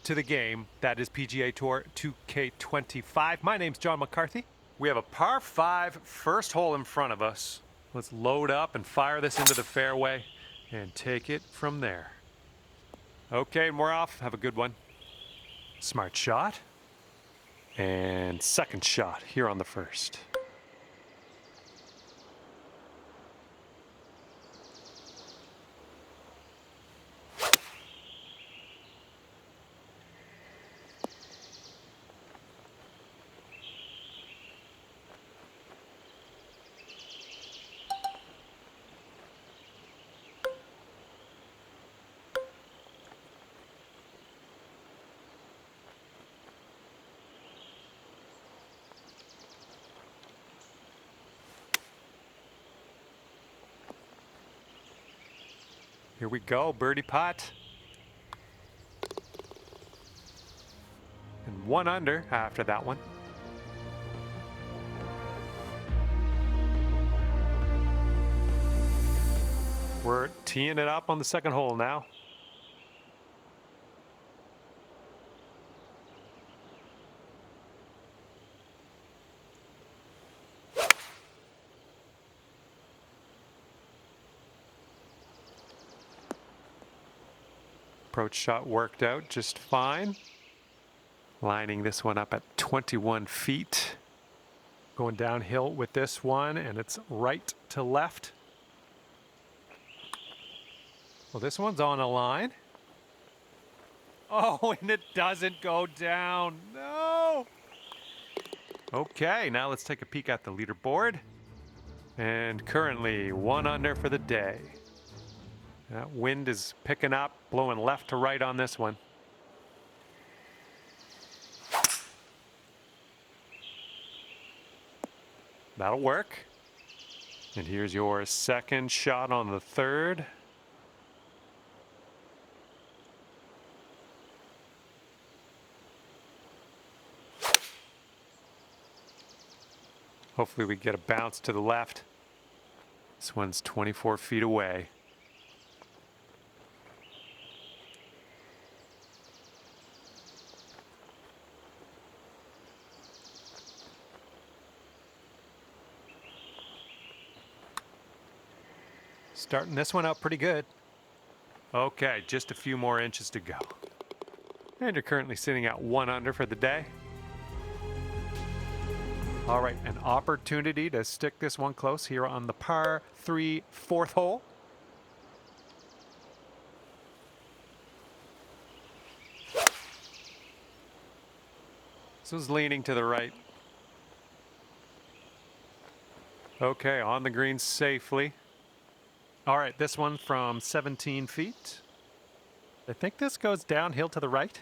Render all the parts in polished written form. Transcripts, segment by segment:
to the game. That is PGA Tour 2K25. My name's John McCarthy. We have a par 5 first hole in front of us. Let's load up and fire this into the fairway and take it from there. Okay, and we're off. Have a good one. Smart shot. And second shot here on the first. Here we go, birdie putt. And 1 under after that one. We're teeing it up on the second hole now. Approach shot worked out just fine. Lining this one up at 21 feet. Going downhill with this one, and it's right to left. Well, this one's on a line. Oh, and it doesn't go down. No! Okay, now let's take a peek at the leaderboard. And currently 1 under for the day. That wind is picking up, blowing left to right on this one. That'll work. And here's your second shot on the third. Hopefully we get a bounce to the left. This one's 24 feet away. Starting this one out pretty good. Okay, just a few more inches to go. And you're currently sitting at 1 under for the day. All right, an opportunity to stick this one close here on the par 3 fourth hole. This was leaning to the right. Okay, on the green safely. All right, this one from 17 feet. I think this goes downhill to the right.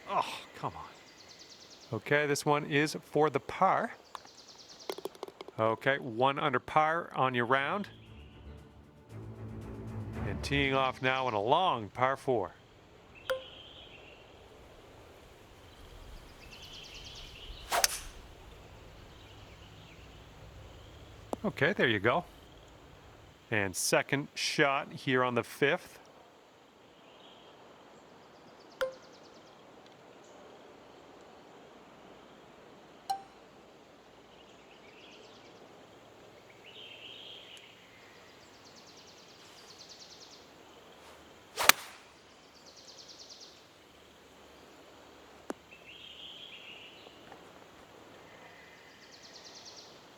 Oh, come on. Okay, this one is for the par. Okay, 1 under par on your round. And teeing off now on a long par 4. Okay, there you go. And second shot here on the 5th.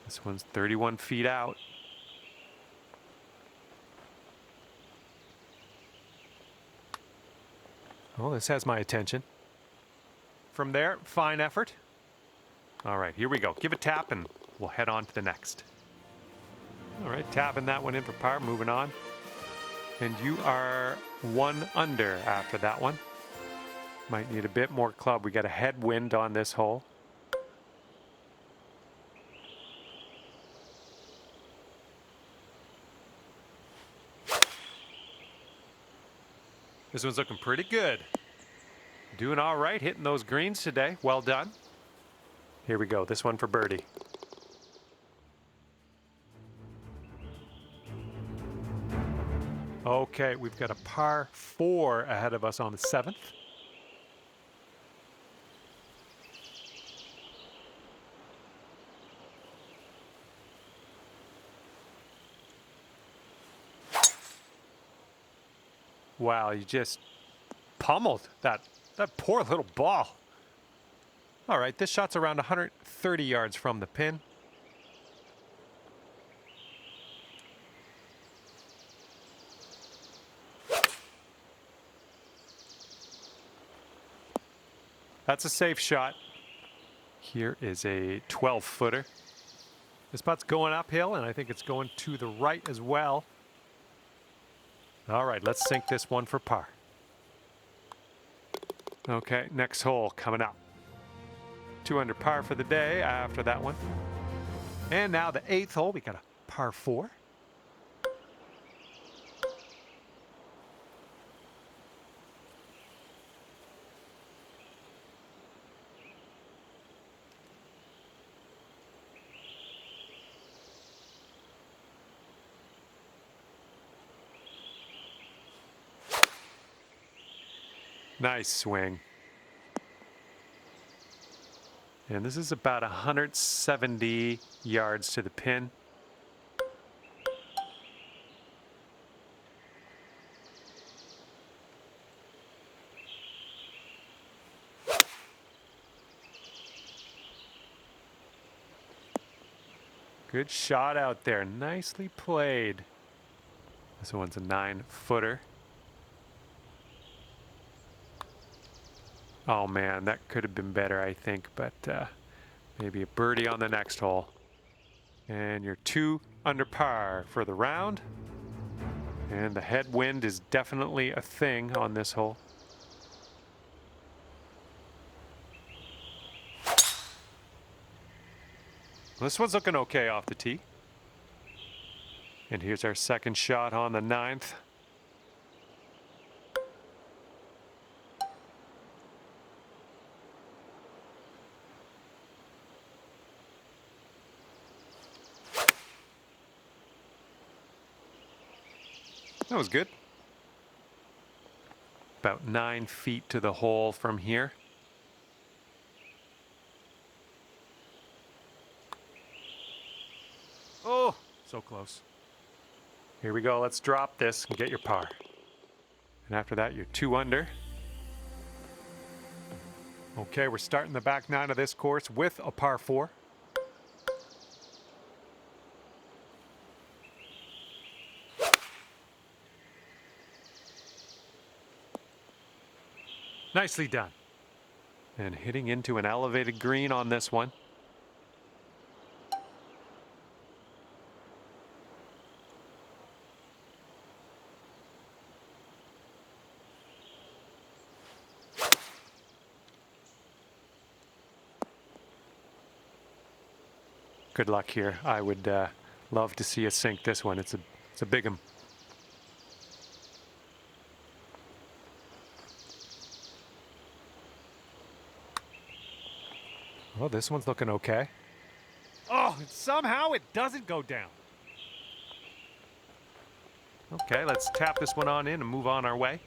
This one's 31 feet out. Oh, this has my attention. From there, fine effort. All right, here we go. Give a tap and we'll head on to the next. All right, tapping that one in for par, moving on. And you are 1 under after that one. Might need a bit more club. We got a headwind on this hole. This one's looking pretty good. Doing all right, hitting those greens today. Well done. Here we go. This one for birdie. Okay, we've got a par 4 ahead of us on the 7th. Wow, you just pummeled that poor little ball. All right, this shot's around 130 yards from the pin. That's a safe shot. Here is a 12-footer. This putt's going uphill, and I think it's going to the right as well. All right, let's sink this one for par. Okay, next hole coming up. 2 under par for the day after that one. And now the 8th hole, we got a par 4. Nice swing. And this is about 170 yards to the pin. Good shot out there. Nicely played. This one's a 9-footer. Oh man, that could have been better, I think, but maybe a birdie on the next hole. And you're 2 under par for the round. And the headwind is definitely a thing on this hole. This one's looking okay off the tee. And here's our second shot on the 9th. That was good. About 9 feet to the hole from here. Oh, so close. Here we go. Let's drop this and get your par. And after that, you're 2 under. Okay, we're starting the back 9 of this course with a par 4. Nicely done. And hitting into an elevated green on this one. Good luck here. I would love to see us sink this one. It's a big one. Well, this one's looking okay. Oh, somehow it doesn't go down. Okay, let's tap this one on in and move on our way.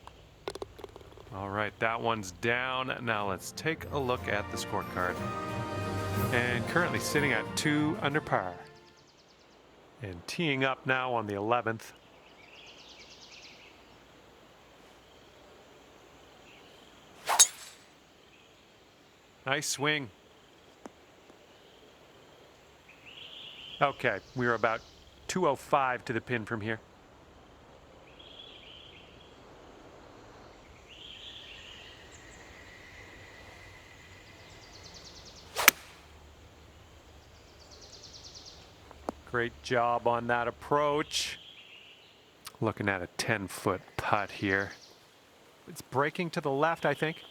All right, that one's down. Now let's take a look at the scorecard. And currently sitting at 2 under par. And teeing up now on the 11th. Nice swing. Okay, we're about 205 to the pin from here. Great job on that approach. Looking at a 10-foot putt here. It's breaking to the left, I think.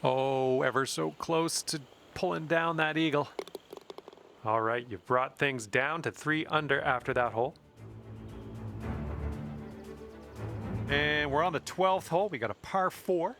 Oh, ever so close to pulling down that eagle. All right, you've brought things down to 3 under after that hole. And we're on the 12th hole. We got a par 4.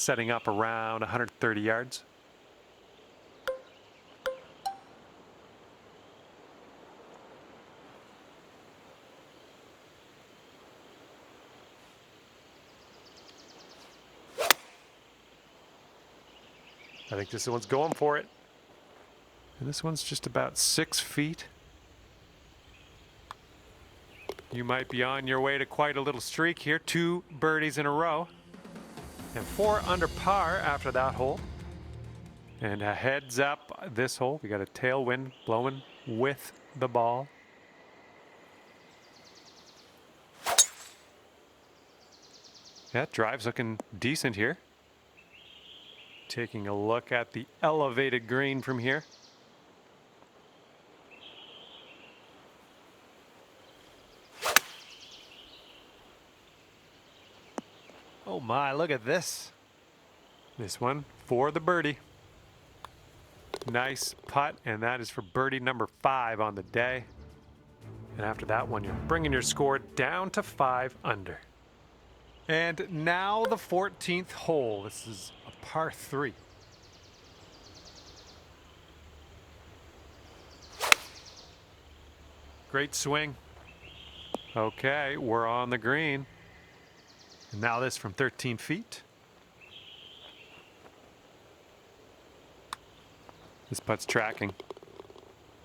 setting up around 130 yards. I think this one's going for it. And this one's just about 6 feet. You might be on your way to quite a little streak here. 2 birdies in a row. And 4 under par after that hole. And a heads up this hole. We got a tailwind blowing with the ball. Yeah, drive's looking decent here. Taking a look at the elevated green from here. Oh my, look at this. This one for the birdie. Nice putt, and that is for birdie number 5 on the day. And after that one, you're bringing your score down to 5 under. And now the 14th hole. This is a par 3. Great swing. Okay, we're on the green. And now this from 13 feet. This putt's tracking.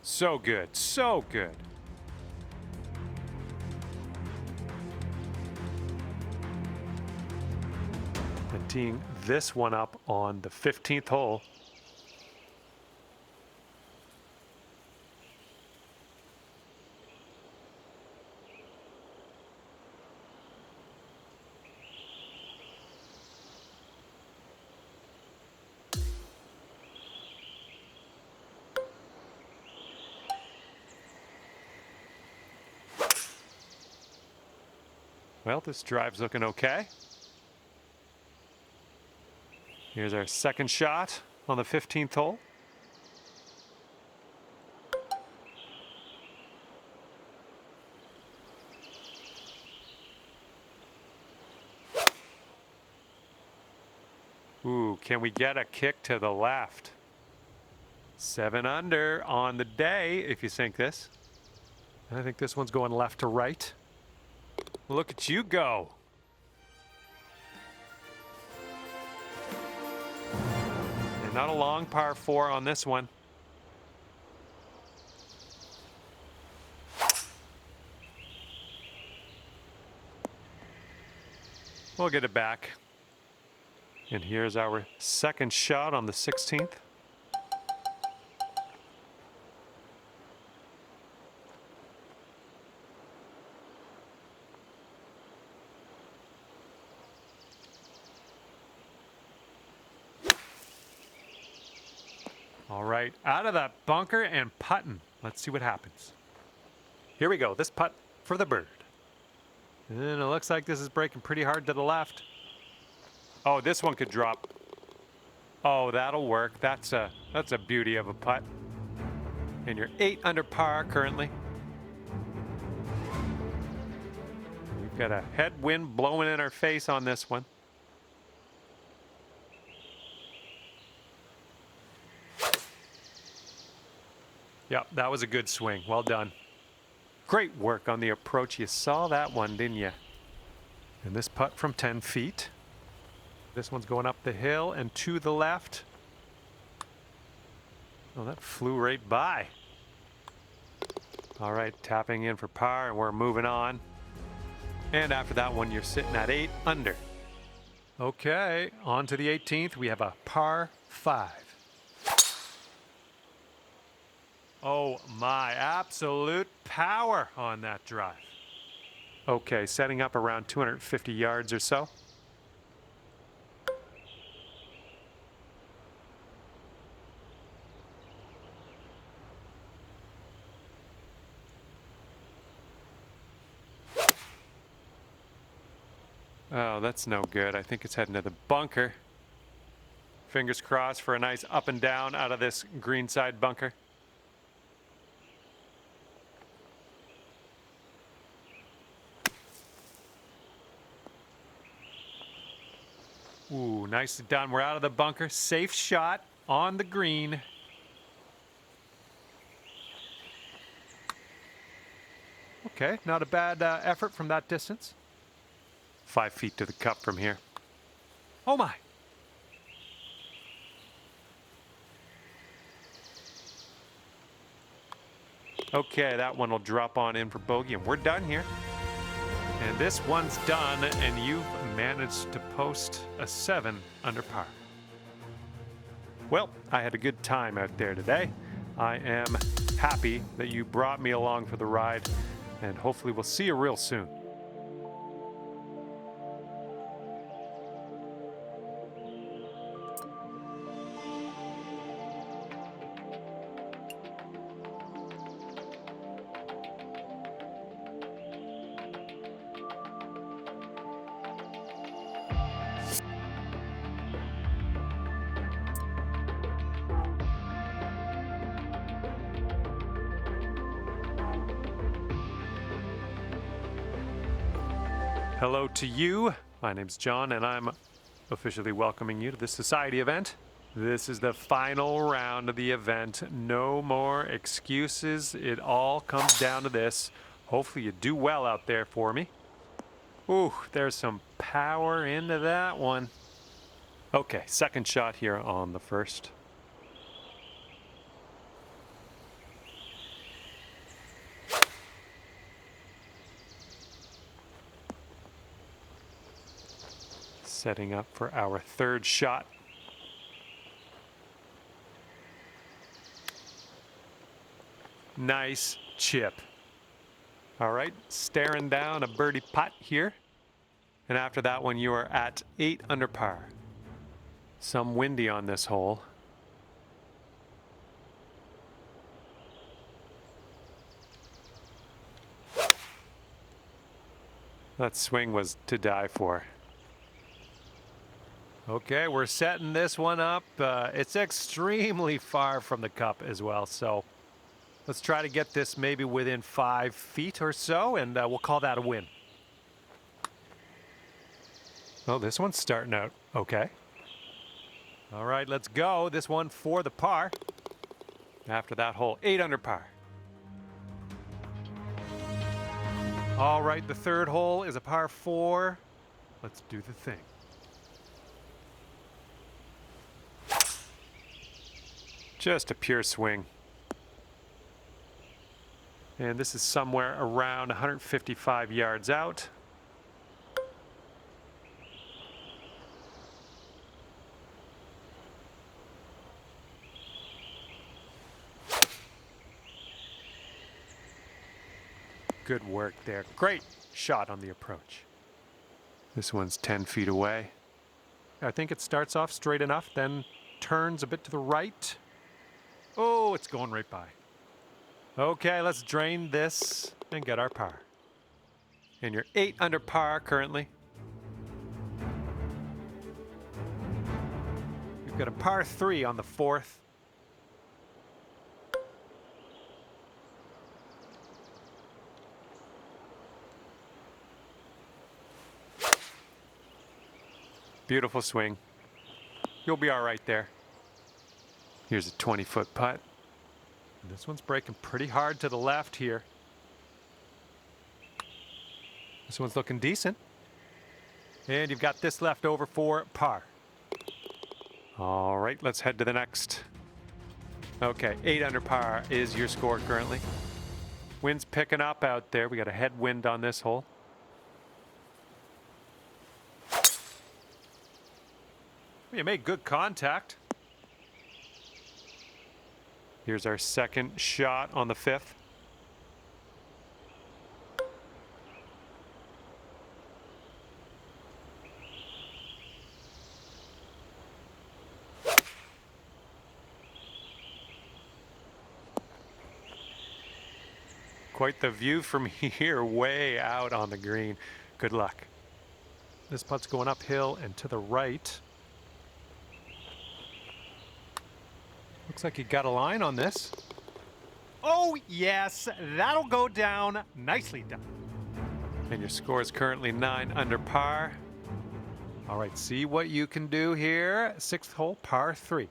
So good, so good. And teeing this one up on the 15th hole. Well, this drive's looking okay. Here's our second shot on the 15th hole. Ooh, can we get a kick to the left? 7 under on the day if you sink this. I think this one's going left to right. Look at you go. And not a long par 4 on this one. We'll get it back. And here's our second shot on the 16th. All right, out of that bunker and putting. Let's see what happens. Here we go, this putt for the bird. And it looks like this is breaking pretty hard to the left. Oh, this one could drop. Oh, that'll work. That's a beauty of a putt. And you're 8 under par currently. We've got a headwind blowing in our face on this one. Yep, that was a good swing. Well done. Great work on the approach. You saw that one, didn't you? And this putt from 10 feet. This one's going up the hill and to the left. Oh, that flew right by. All right, tapping in for par, and we're moving on. And after that one, you're sitting at 8 under. Okay, on to the 18th. We have a par 5. Oh my, absolute power on that drive. Okay, setting up around 250 yards or so. Oh, that's no good. I think it's heading to the bunker. Fingers crossed for a nice up and down out of this greenside bunker. Ooh, nicely done. We're out of the bunker. Safe shot on the green. Okay, not a bad effort from that distance. 5 feet to the cup from here. Oh my. Okay, that one will drop on in for bogey, and we're done here. And this one's done, and you've managed to post a 7 under par. Well, I had a good time out there today. I am happy that you brought me along for the ride, and hopefully we'll see you real soon. Hello to you. My name's John, and I'm officially welcoming you to this society event. This is the final round of the event. No more excuses. It all comes down to this. Hopefully you do well out there for me. Ooh, there's some power into that one. Okay, second shot here on the first. Setting up for our third shot. Nice chip. All right, staring down a birdie putt here. And after that one, you are at 8 under par. Some windy on this hole. That swing was to die for. Okay, we're setting this one up. It's extremely far from the cup as well, so let's try to get this maybe within 5 feet or so, and we'll call that a win. Oh, this one's starting out okay. All right, let's go. This one for the par. After that hole, 8 under par. All right, the third hole is a par 4. Let's do the thing. Just a pure swing. And this is somewhere around 155 yards out. Good work there. Great shot on the approach. This one's 10 feet away. I think it starts off straight enough, then turns a bit to the right. Oh, it's going right by. Okay, let's drain this and get our par. And you're 8 under par currently. We've got a par 3 on the 4th. Beautiful swing. You'll be all right there. Here's a 20-foot putt. And this one's breaking pretty hard to the left here. This one's looking decent. And you've got this left over for par. All right, let's head to the next. Okay, 8 under par is your score currently. Wind's picking up out there. We got a headwind on this hole. You made good contact. Here's our second shot on the 5th. Quite the view from here, way out on the green. Good luck. This putt's going uphill and to the right. Looks like you got a line on this. Oh, yes, that'll go down. Nicely done. And your score is currently 9 under par. All right, see what you can do here. 6th hole, par 3.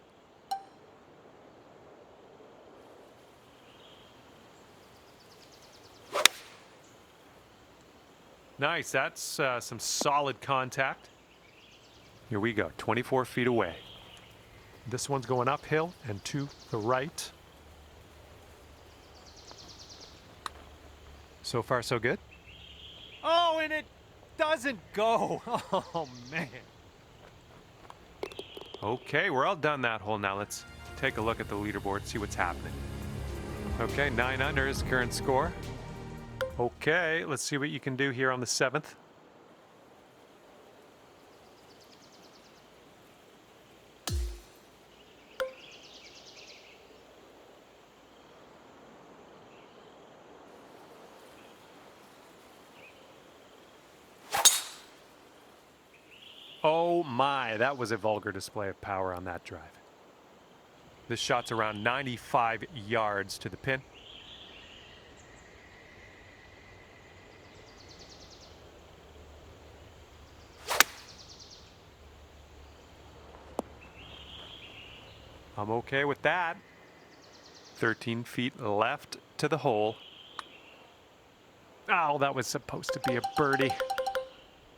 Nice, that's some solid contact. Here we go, 24 feet away. This one's going uphill and to the right. So far, so good. Oh, and it doesn't go. Oh, man. Okay, we're all done that hole now. Let's take a look at the leaderboard, see what's happening. Okay, 9 under is the current score. Okay, let's see what you can do here on the 7th. Oh my, that was a vulgar display of power on that drive. This shot's around 95 yards to the pin. I'm okay with that. 13 feet left to the hole. Oh, that was supposed to be a birdie.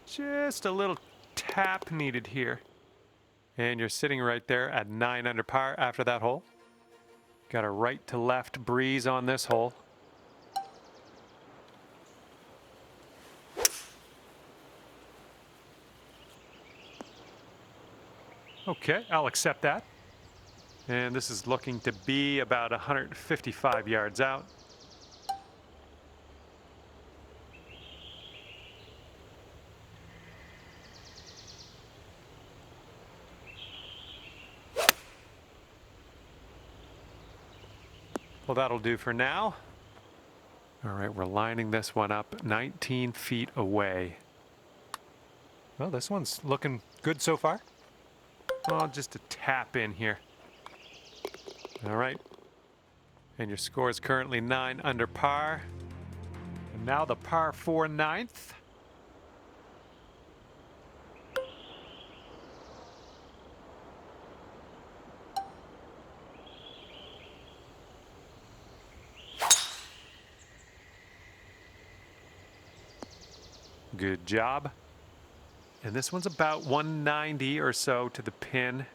Just a little tap needed here. And you're sitting right there at 9 under par after that hole. Got a right to left breeze on this hole. Okay, I'll accept that. And this is looking to be about 155 yards out. Well, that'll do for now. All right, we're lining this one up 19 feet away. Well, this one's looking good so far. Oh, just a tap in here. All right. And your score is currently 9 under par. And now the par 4 ninth. Good job. And this one's about 190 or so to the pin.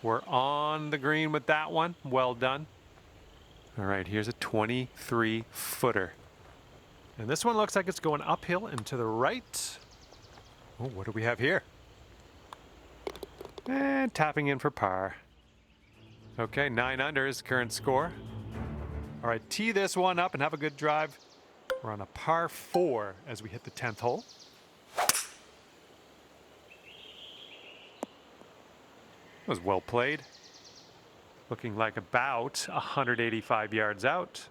We're on the green with that one. Well done. All right, here's a 23-footer. And this one looks like it's going uphill and to the right. Oh, what do we have here? And tapping in for par. Okay, 9 under is the current score. All right, tee this one up and have a good drive. We're on a par 4 as we hit the 10th hole. It was well played. Looking like about 185 yards out.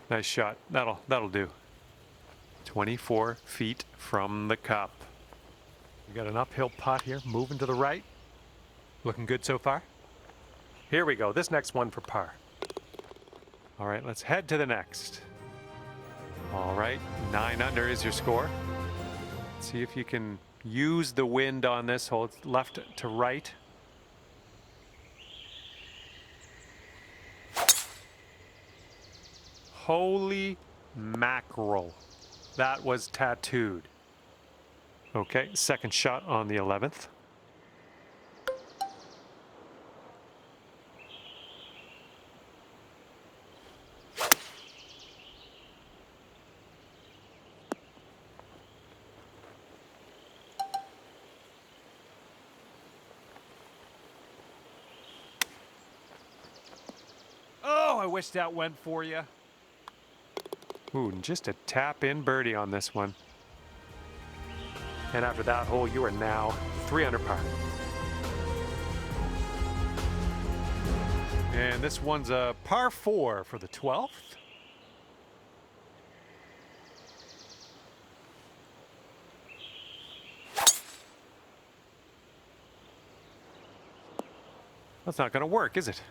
Nice shot. That'll do. 24 feet from the cup. We got an uphill putt here, moving to the right. Looking good so far. Here we go. This next one for par. All right, let's head to the next. All right, 9 under is your score. Let's see if you can use the wind on this hole. It's left to right. Holy mackerel. That was tattooed. Okay, second shot on the 11th. Oh, I wish that went for you. Ooh, just a tap-in birdie on this one. And after that hole, you are now 3 under par. And this one's a par 4 for the 12th. That's not going to work, is it?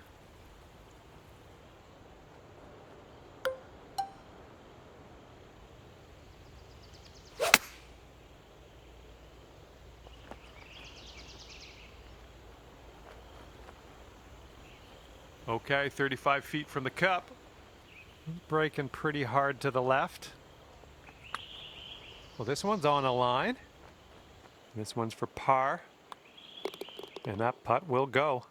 Okay, 35 feet from the cup. Breaking pretty hard to the left. Well, this one's on a line. This one's for par. And that putt will go.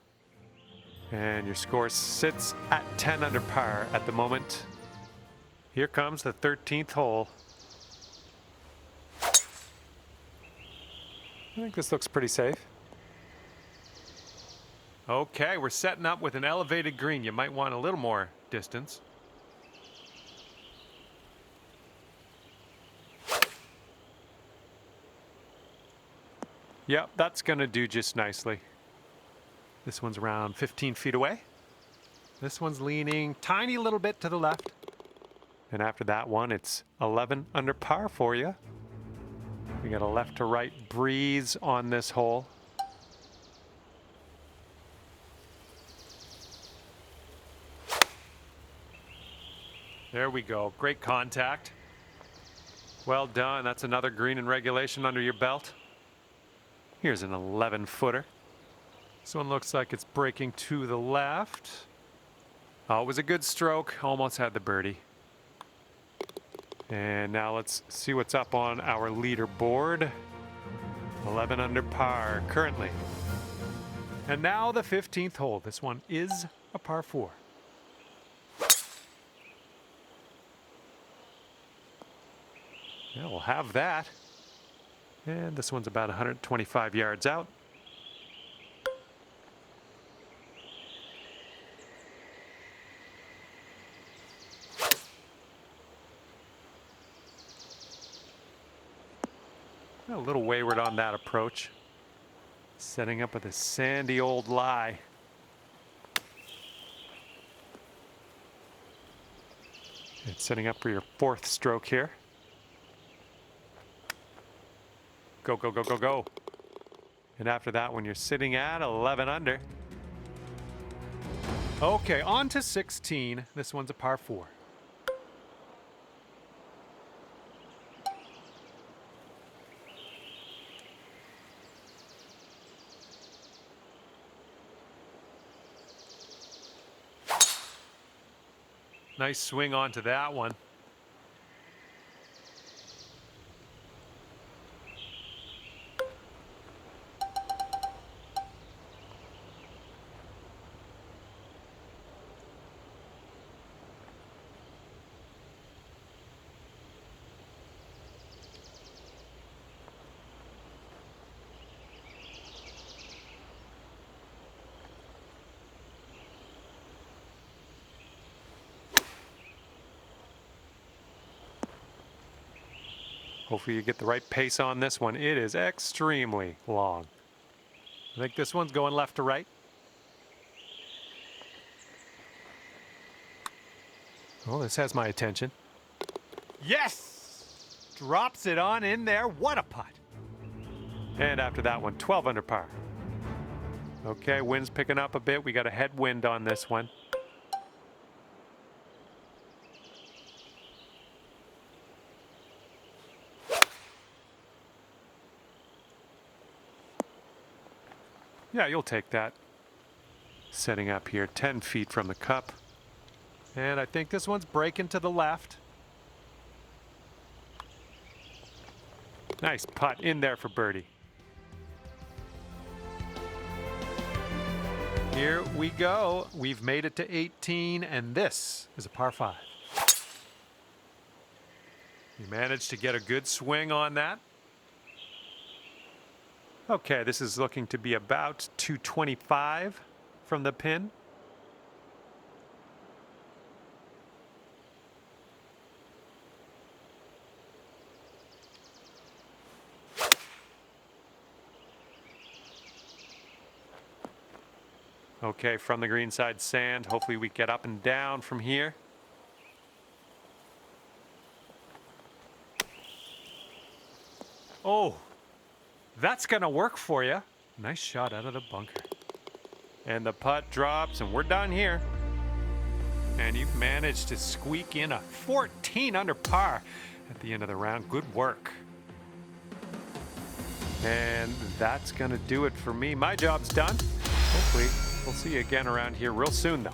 And your score sits at 10 under par at the moment. Here comes the 13th hole. I think this looks pretty safe. Okay, we're setting up with an elevated green. You might want a little more distance. Yep, that's going to do just nicely. This one's around 15 feet away. This one's leaning tiny little bit to the left. And after that one, it's 11 under par for you. We got a left to right breeze on this hole. There we go. Great contact. Well done. That's another green in regulation under your belt. Here's an 11-footer. This one looks like it's breaking to the left. Oh, it was a good stroke. Almost had the birdie. And now let's see what's up on our leaderboard. 11 under par currently. And now the 15th hole. This one is a par 4. Yeah, we'll have that. And this one's about 125 yards out. A little wayward on that approach. Setting up with a sandy old lie. It's setting up for your 4th stroke here. Go, go, go, go, go. And after that one, you're sitting at 11 under. Okay, on to 16. This one's a par 4. Nice swing onto that one. Hopefully you get the right pace on this one. It is extremely long. I think this one's going left to right. Oh, this has my attention. Yes! Drops it on in there. What a putt. And after that one, 12 under par. Okay, wind's picking up a bit. We got a headwind on this one. Yeah, you'll take that. Setting up here 10 feet from the cup. And I think this one's breaking to the left. Nice putt in there for birdie. Here we go. We've made it to 18, and this is a par 5. You managed to get a good swing on that. Okay, this is looking to be about 225 from the pin. Okay, from the green side sand. Hopefully we get up and down from here. Oh, that's going to work for you. Nice shot out of the bunker. And the putt drops, and we're done here. And you've managed to squeak in a 14 under par at the end of the round. Good work. And that's going to do it for me. My job's done. Hopefully, we'll see you again around here real soon, though.